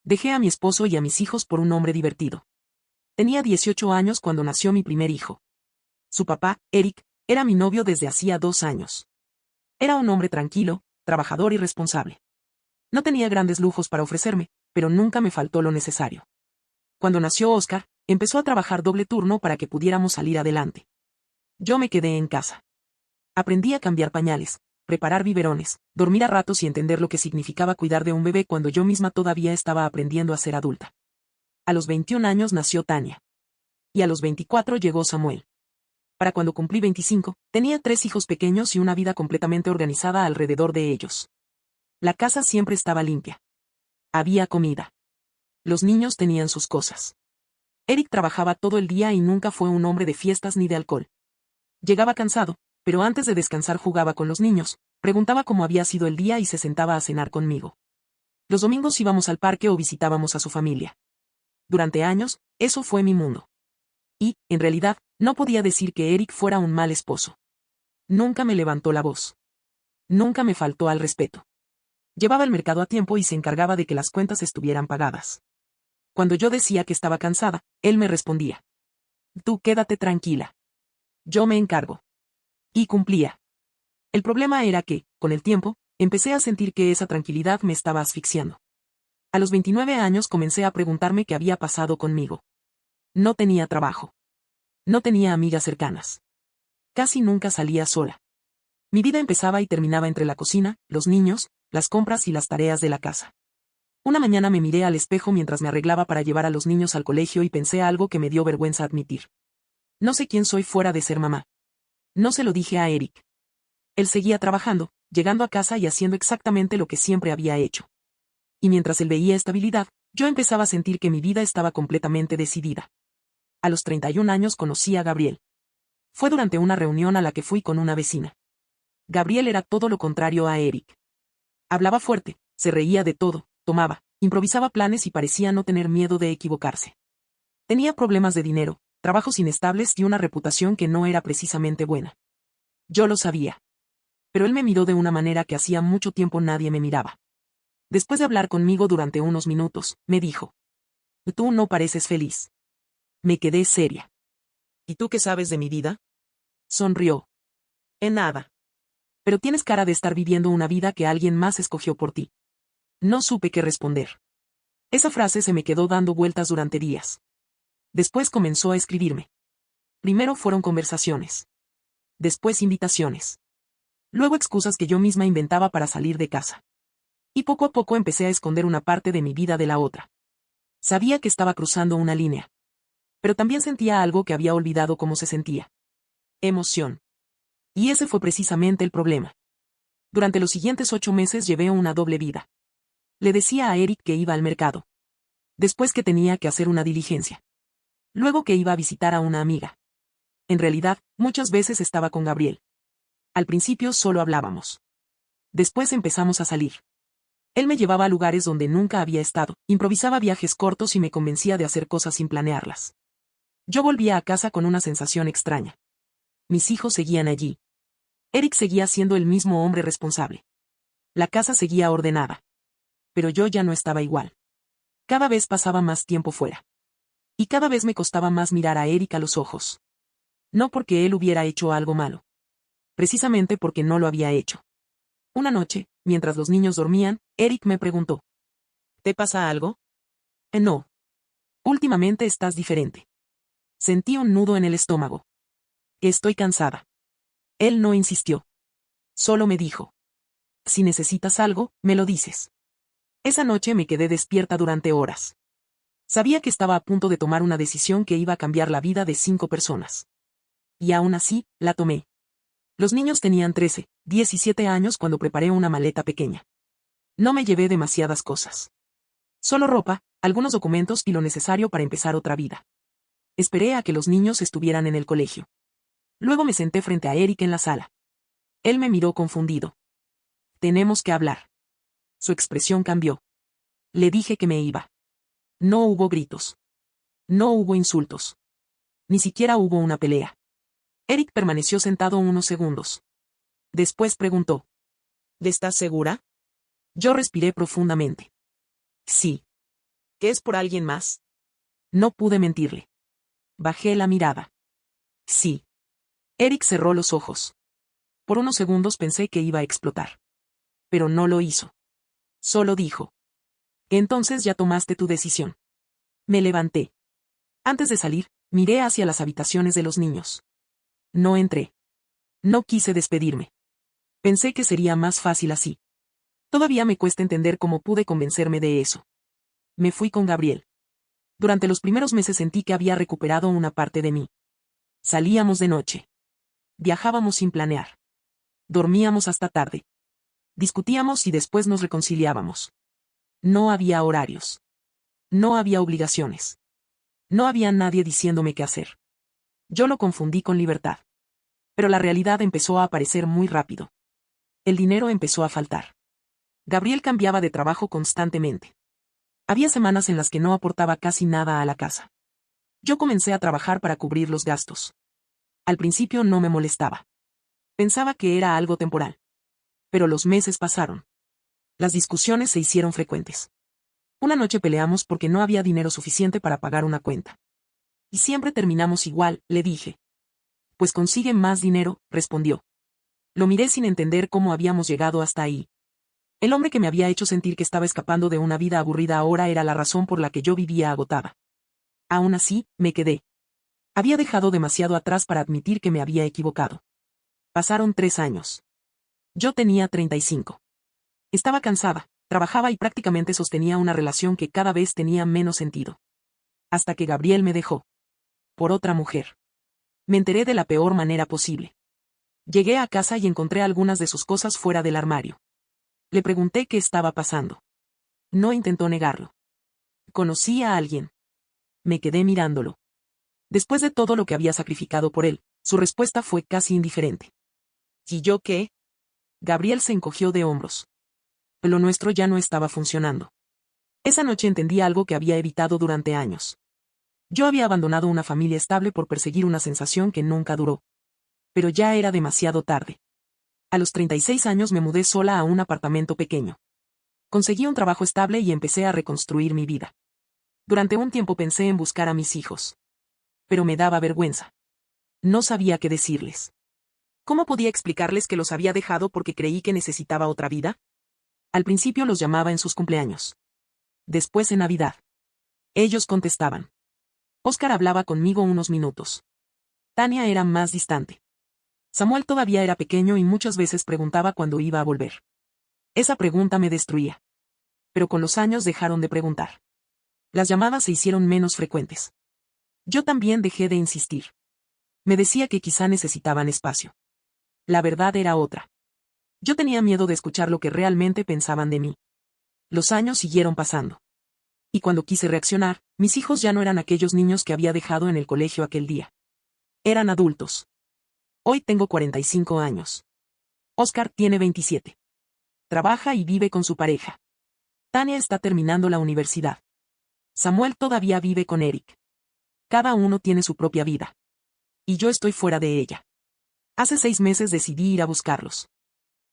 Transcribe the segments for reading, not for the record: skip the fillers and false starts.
Dejé a mi esposo y a mis hijos por un hombre divertido. Tenía 18 años cuando nació mi primer hijo. Su papá, Eric, era mi novio desde hacía 2 años. Era un hombre tranquilo, trabajador y responsable. No tenía grandes lujos para ofrecerme, pero nunca me faltó lo necesario. Cuando nació Oscar, empezó a trabajar doble turno para que pudiéramos salir adelante. Yo me quedé en casa. Aprendí a cambiar pañales, preparar biberones, dormir a ratos y entender lo que significaba cuidar de un bebé cuando yo misma todavía estaba aprendiendo a ser adulta. A los 21 años nació Tania. Y a los 24 llegó Samuel. Para cuando cumplí 25, tenía 3 hijos pequeños y una vida completamente organizada alrededor de ellos. La casa siempre estaba limpia. Había comida. Los niños tenían sus cosas. Eric trabajaba todo el día y nunca fue un hombre de fiestas ni de alcohol. Llegaba cansado, pero antes de descansar jugaba con los niños, preguntaba cómo había sido el día y se sentaba a cenar conmigo. Los domingos íbamos al parque o visitábamos a su familia. Durante años, eso fue mi mundo. Y, en realidad, no podía decir que Eric fuera un mal esposo. Nunca me levantó la voz. Nunca me faltó al respeto. Llevaba el mercado a tiempo y se encargaba de que las cuentas estuvieran pagadas. Cuando yo decía que estaba cansada, él me respondía: Tú quédate tranquila. Yo me encargo. Y cumplía. El problema era que, con el tiempo, empecé a sentir que esa tranquilidad me estaba asfixiando. A los 29 años comencé a preguntarme qué había pasado conmigo. No tenía trabajo. No tenía amigas cercanas. Casi nunca salía sola. Mi vida empezaba y terminaba entre la cocina, los niños, las compras y las tareas de la casa. Una mañana me miré al espejo mientras me arreglaba para llevar a los niños al colegio y pensé algo que me dio vergüenza admitir. No sé quién soy fuera de ser mamá. No se lo dije a Eric. Él seguía trabajando, llegando a casa y haciendo exactamente lo que siempre había hecho. Y mientras él veía estabilidad, yo empezaba a sentir que mi vida estaba completamente decidida. A los 31 años conocí a Gabriel. Fue durante una reunión a la que fui con una vecina. Gabriel era todo lo contrario a Eric. Hablaba fuerte, se reía de todo, tomaba, improvisaba planes y parecía no tener miedo de equivocarse. Tenía problemas de dinero, trabajos inestables y una reputación que no era precisamente buena. Yo lo sabía. Pero él me miró de una manera que hacía mucho tiempo nadie me miraba. Después de hablar conmigo durante unos minutos, me dijo: Tú no pareces feliz. Me quedé seria. ¿Y tú qué sabes de mi vida? Sonrió. En nada. Pero tienes cara de estar viviendo una vida que alguien más escogió por ti. No supe qué responder. Esa frase se me quedó dando vueltas durante días. Después comenzó a escribirme. Primero fueron conversaciones. Después invitaciones. Luego excusas que yo misma inventaba para salir de casa. Y poco a poco empecé a esconder una parte de mi vida de la otra. Sabía que estaba cruzando una línea. Pero también sentía algo que había olvidado cómo se sentía. Emoción. Y ese fue precisamente el problema. Durante los siguientes 8 meses llevé una doble vida. Le decía a Eric que iba al mercado. Después que tenía que hacer una diligencia. Luego que iba a visitar a una amiga. En realidad, muchas veces estaba con Gabriel. Al principio solo hablábamos. Después empezamos a salir. Él me llevaba a lugares donde nunca había estado, improvisaba viajes cortos y me convencía de hacer cosas sin planearlas. Yo volvía a casa con una sensación extraña. Mis hijos seguían allí. Eric seguía siendo el mismo hombre responsable. La casa seguía ordenada. Pero yo ya no estaba igual. Cada vez pasaba más tiempo fuera. Y cada vez me costaba más mirar a Eric a los ojos. No porque él hubiera hecho algo malo. Precisamente porque no lo había hecho. Una noche, mientras los niños dormían, Eric me preguntó: ¿Te pasa algo? No. Últimamente estás diferente. Sentí un nudo en el estómago. Estoy cansada. Él no insistió. Solo me dijo: Si necesitas algo, me lo dices. Esa noche me quedé despierta durante horas. Sabía que estaba a punto de tomar una decisión que iba a cambiar la vida de 5 personas. Y aún así, la tomé. Los niños tenían 13, 17 años cuando preparé una maleta pequeña. No me llevé demasiadas cosas. Solo ropa, algunos documentos y lo necesario para empezar otra vida. Esperé a que los niños estuvieran en el colegio. Luego me senté frente a Eric en la sala. Él me miró confundido. Tenemos que hablar. Su expresión cambió. Le dije que me iba. No hubo gritos. No hubo insultos. Ni siquiera hubo una pelea. Eric permaneció sentado unos segundos. Después preguntó: ¿Estás segura? Yo respiré profundamente. Sí. ¿Que es por alguien más? No pude mentirle. Bajé la mirada. Sí. Eric cerró los ojos. Por unos segundos pensé que iba a explotar. Pero no lo hizo. Solo dijo. Entonces ya tomaste tu decisión. Me levanté. Antes de salir, miré hacia las habitaciones de los niños. No entré. No quise despedirme. Pensé que sería más fácil así. Todavía me cuesta entender cómo pude convencerme de eso. Me fui con Gabriel. Durante los primeros meses sentí que había recuperado una parte de mí. Salíamos de noche. Viajábamos sin planear. Dormíamos hasta tarde. Discutíamos y después nos reconciliábamos. No había horarios. No había obligaciones. No había nadie diciéndome qué hacer. Yo lo confundí con libertad. Pero la realidad empezó a aparecer muy rápido. El dinero empezó a faltar. Gabriel cambiaba de trabajo constantemente. Había semanas en las que no aportaba casi nada a la casa. Yo comencé a trabajar para cubrir los gastos. Al principio no me molestaba. Pensaba que era algo temporal. Pero los meses pasaron. Las discusiones se hicieron frecuentes. Una noche peleamos porque no había dinero suficiente para pagar una cuenta. Y siempre terminamos igual, le dije. Pues consigue más dinero, respondió. Lo miré sin entender cómo habíamos llegado hasta ahí. El hombre que me había hecho sentir que estaba escapando de una vida aburrida ahora era la razón por la que yo vivía agotada. Aún así, me quedé. Había dejado demasiado atrás para admitir que me había equivocado. Pasaron 3 años. Yo tenía 35. Estaba cansada, trabajaba y prácticamente sostenía una relación que cada vez tenía menos sentido. Hasta que Gabriel me dejó. Por otra mujer. Me enteré de la peor manera posible. Llegué a casa y encontré algunas de sus cosas fuera del armario. Le pregunté qué estaba pasando. No intentó negarlo. Conocí a alguien. Me quedé mirándolo. Después de todo lo que había sacrificado por él, su respuesta fue casi indiferente. ¿Y yo qué? Gabriel se encogió de hombros. Lo nuestro ya no estaba funcionando. Esa noche entendí algo que había evitado durante años. Yo había abandonado una familia estable por perseguir una sensación que nunca duró. Pero ya era demasiado tarde. A los 36 años me mudé sola a un apartamento pequeño. Conseguí un trabajo estable y empecé a reconstruir mi vida. Durante un tiempo pensé en buscar a mis hijos. Pero me daba vergüenza. No sabía qué decirles. ¿Cómo podía explicarles que los había dejado porque creí que necesitaba otra vida? Al principio los llamaba en sus cumpleaños. Después en Navidad. Ellos contestaban. Óscar hablaba conmigo unos minutos. Tania era más distante. Samuel todavía era pequeño y muchas veces preguntaba cuándo iba a volver. Esa pregunta me destruía. Pero con los años dejaron de preguntar. Las llamadas se hicieron menos frecuentes. Yo también dejé de insistir. Me decía que quizá necesitaban espacio. La verdad era otra. Yo tenía miedo de escuchar lo que realmente pensaban de mí. Los años siguieron pasando. Y cuando quise reaccionar, mis hijos ya no eran aquellos niños que había dejado en el colegio aquel día. Eran adultos. Hoy tengo 45 años. Óscar tiene 27. Trabaja y vive con su pareja. Tania está terminando la universidad. Samuel todavía vive con Eric. Cada uno tiene su propia vida. Y yo estoy fuera de ella. Hace 6 meses decidí ir a buscarlos.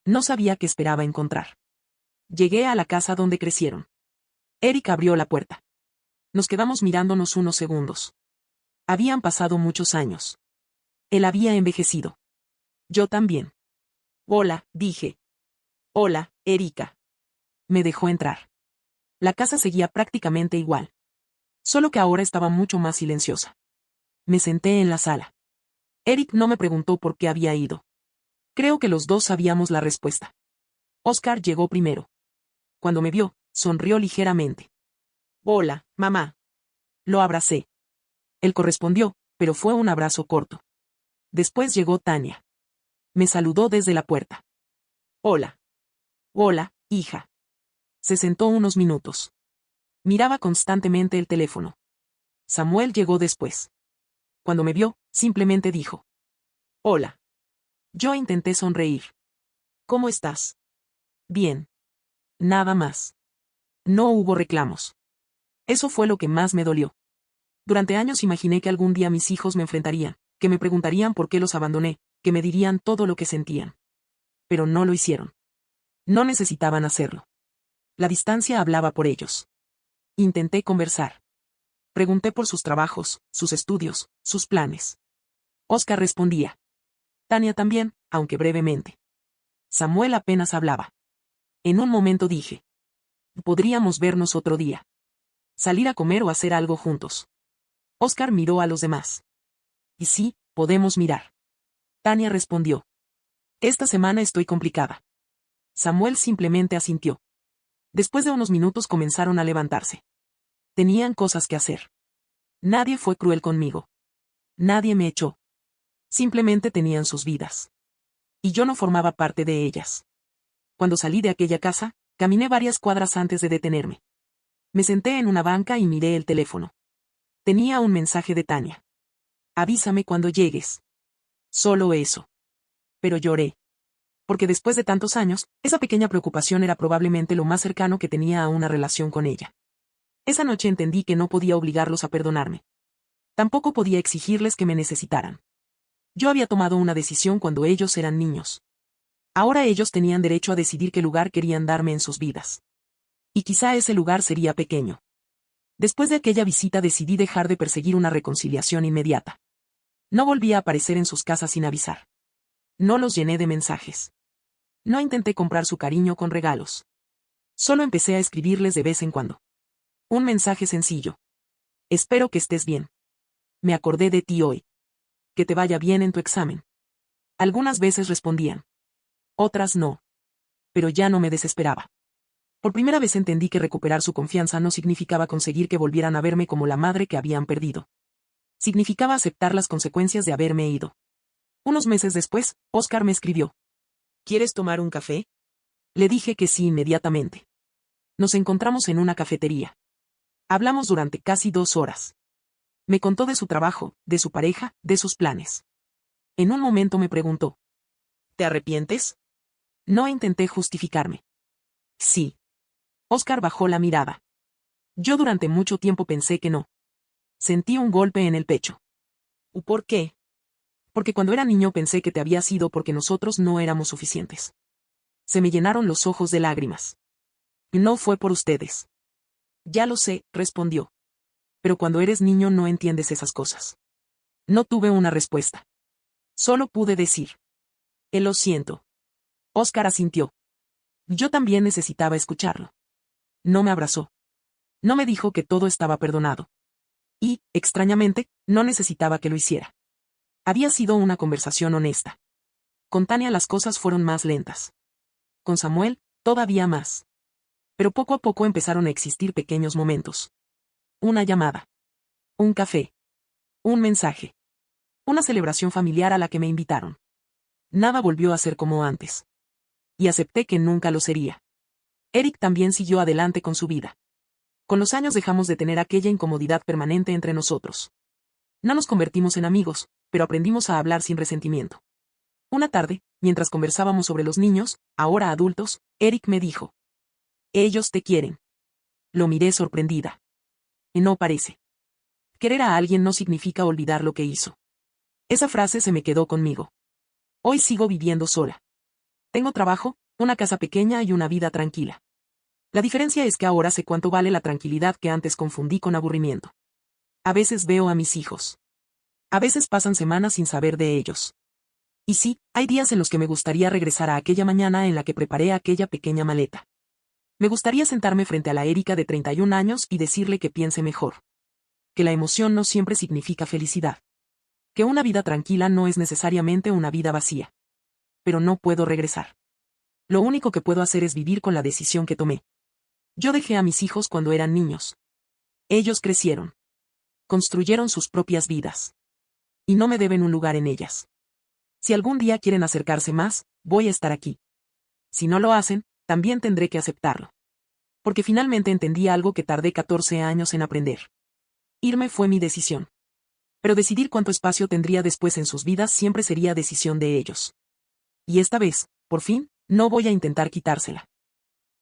No sabía qué esperaba encontrar. Llegué a la casa donde crecieron. Eric abrió la puerta. Nos quedamos mirándonos unos segundos. Habían pasado muchos años. Él había envejecido. Yo también. Hola, dije. Hola, Erika. Me dejó entrar. La casa seguía prácticamente igual. Solo que ahora estaba mucho más silenciosa. Me senté en la sala. Eric no me preguntó por qué había ido. Creo que los dos sabíamos la respuesta. Óscar llegó primero. Cuando me vio, sonrió ligeramente. Hola, mamá. Lo abracé. Él correspondió, pero fue un abrazo corto. Después llegó Tania. Me saludó desde la puerta. Hola. Hola, hija. Se sentó unos minutos. Miraba constantemente el teléfono. Samuel llegó después. Cuando me vio, simplemente dijo. Hola. Yo intenté sonreír. ¿Cómo estás? Bien. Nada más. No hubo reclamos. Eso fue lo que más me dolió. Durante años imaginé que algún día mis hijos me enfrentarían, que me preguntarían por qué los abandoné, que me dirían todo lo que sentían. Pero no lo hicieron. No necesitaban hacerlo. La distancia hablaba por ellos. Intenté conversar. Pregunté por sus trabajos, sus estudios, sus planes. Oscar respondía. Tania también, aunque brevemente. Samuel apenas hablaba. En un momento dije. Podríamos vernos otro día. Salir a comer o hacer algo juntos. Oscar miró a los demás. Y sí, podemos mirar. Tania respondió. Esta semana estoy complicada. Samuel simplemente asintió. Después de unos minutos comenzaron a levantarse. Tenían cosas que hacer. Nadie fue cruel conmigo. Nadie me echó. Simplemente tenían sus vidas. Y yo no formaba parte de ellas. Cuando salí de aquella casa, caminé varias cuadras antes de detenerme. Me senté en una banca y miré el teléfono. Tenía un mensaje de Tania. Avísame cuando llegues. Solo eso. Pero lloré. Porque después de tantos años, esa pequeña preocupación era probablemente lo más cercano que tenía a una relación con ella. Esa noche entendí que no podía obligarlos a perdonarme. Tampoco podía exigirles que me necesitaran. Yo había tomado una decisión cuando ellos eran niños. Ahora ellos tenían derecho a decidir qué lugar querían darme en sus vidas. Y quizá ese lugar sería pequeño. Después de aquella visita decidí dejar de perseguir una reconciliación inmediata. No volví a aparecer en sus casas sin avisar. No los llené de mensajes. No intenté comprar su cariño con regalos. Solo empecé a escribirles de vez en cuando. Un mensaje sencillo. Espero que estés bien. Me acordé de ti hoy. Que te vaya bien en tu examen. Algunas veces respondían. Otras no. Pero ya no me desesperaba. Por primera vez entendí que recuperar su confianza no significaba conseguir que volvieran a verme como la madre que habían perdido. Significaba aceptar las consecuencias de haberme ido. Unos meses después, Oscar me escribió. ¿Quieres tomar un café? Le dije que sí inmediatamente. Nos encontramos en una cafetería. Hablamos durante casi 2 horas. Me contó de su trabajo, de su pareja, de sus planes. En un momento me preguntó. ¿Te arrepientes? No intenté justificarme. Sí. Oscar bajó la mirada. Yo durante mucho tiempo pensé que no. Sentí un golpe en el pecho. ¿Por qué? Porque cuando era niño pensé que te había sido porque nosotros no éramos suficientes. Se me llenaron los ojos de lágrimas. No fue por ustedes. Ya lo sé, respondió. Pero cuando eres niño no entiendes esas cosas. No tuve una respuesta. Solo pude decir. Lo siento. Oscar asintió. Yo también necesitaba escucharlo. No me abrazó. No me dijo que todo estaba perdonado. Y, extrañamente, no necesitaba que lo hiciera. Había sido una conversación honesta. Con Tania las cosas fueron más lentas. Con Samuel, todavía más. Pero poco a poco empezaron a existir pequeños momentos. Una llamada. Un café. Un mensaje. Una celebración familiar a la que me invitaron. Nada volvió a ser como antes. Y acepté que nunca lo sería. Eric también siguió adelante con su vida. Con los años dejamos de tener aquella incomodidad permanente entre nosotros. No nos convertimos en amigos, pero aprendimos a hablar sin resentimiento. Una tarde, mientras conversábamos sobre los niños, ahora adultos, Eric me dijo. Ellos te quieren. Lo miré sorprendida. Y no parece. Querer a alguien no significa olvidar lo que hizo. Esa frase se me quedó conmigo. Hoy sigo viviendo sola. Tengo trabajo, una casa pequeña y una vida tranquila. La diferencia es que ahora sé cuánto vale la tranquilidad que antes confundí con aburrimiento. A veces veo a mis hijos. A veces pasan semanas sin saber de ellos. Y sí, hay días en los que me gustaría regresar a aquella mañana en la que preparé aquella pequeña maleta. Me gustaría sentarme frente a la Erika de 31 años y decirle que piense mejor. Que la emoción no siempre significa felicidad. Que una vida tranquila no es necesariamente una vida vacía. Pero no puedo regresar. Lo único que puedo hacer es vivir con la decisión que tomé. Yo dejé a mis hijos cuando eran niños. Ellos crecieron. Construyeron sus propias vidas. Y no me deben un lugar en ellas. Si algún día quieren acercarse más, voy a estar aquí. Si no lo hacen, también tendré que aceptarlo. Porque finalmente entendí algo que tardé 14 años en aprender. Irme fue mi decisión. Pero decidir cuánto espacio tendría después en sus vidas siempre sería decisión de ellos. Y esta vez, por fin, no voy a intentar quitársela.